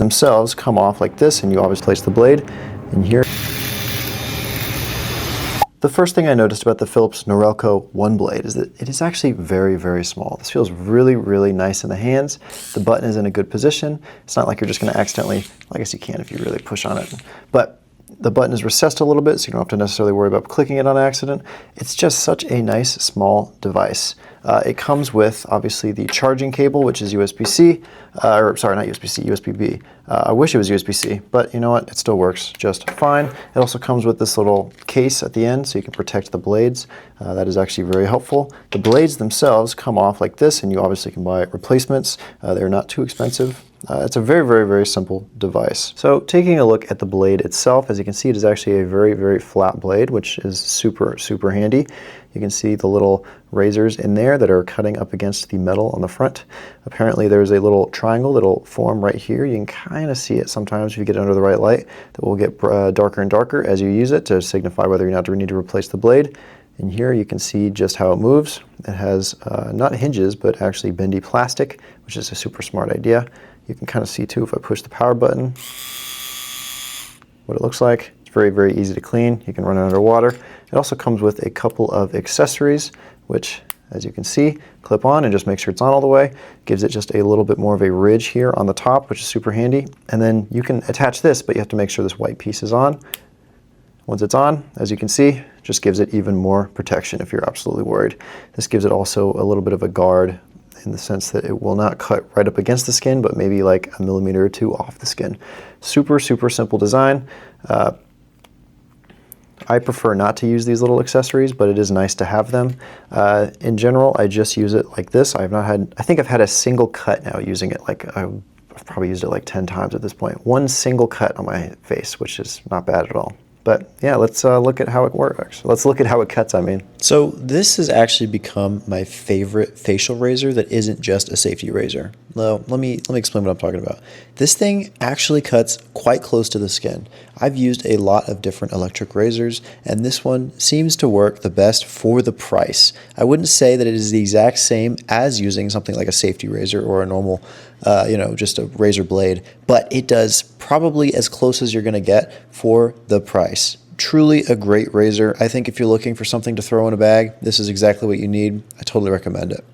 themselves come off like this, and you always place the blade in here. The first thing I noticed about the Philips Norelco OneBlade is that it is actually very, very small. This feels really, really nice in the hands. The button is in a good position. It's not like you're just going to accidentally, I guess you can if you really push on it, but the button is recessed a little bit, so you don't have to necessarily worry about clicking it on accident. It's just such a nice small device. It comes with, obviously, the charging cable, which is USB-C, or sorry, not USB-C, USB-B. I wish it was USB-C, but you know what? It still works just fine. It also comes with this little case at the end, so you can protect the blades. That is actually very helpful. The blades themselves come off like this, and you obviously can buy replacements. They're not too expensive. It's a very, very, very simple device. So taking a look at the blade itself, as you can see, it is actually a very, very flat blade, which is super, super handy. You can see the little razors in there that are cutting up against the metal on the front. Apparently there's a little triangle that'll form right here. You can kind of see it sometimes if you get under the right light. That will get darker and darker as you use it to signify whether or not you need to replace the blade. And here you can see just how it moves. It has not hinges, but actually bendy plastic, which is a super smart idea. You can kind of see too if I push the power button what it looks like. It's very, very easy to clean. You can run it underwater. It also comes with a couple of accessories, which, as you can see, clip on and just make sure it's on all the way. Gives it just a little bit more of a ridge here on the top, which is super handy. And then you can attach this, but you have to make sure this white piece is on. Once it's on, as you can see, just gives it even more protection if you're absolutely worried. This gives it also a little bit of a guard in the sense that it will not cut right up against the skin, but maybe like a millimeter or two off the skin. Super, super simple design. I prefer not to use these little accessories, but it is nice to have them. In general, I just use it like this. I think I've had a single cut now using it. I've probably used it like 10 times at this point. One single cut on my face, which is not bad at all. But yeah, let's look at how it works. Let's look at how it cuts, I mean. So this has actually become my favorite facial razor that isn't just a safety razor. Now, let me explain what I'm talking about. This thing actually cuts quite close to the skin. I've used a lot of different electric razors, and this one seems to work the best for the price. I wouldn't say that it is the exact same as using something like a safety razor or a normal, just a razor blade, but it does probably as close as you're going to get for the price. Truly a great razor. I think if you're looking for something to throw in a bag, this is exactly what you need. I totally recommend it.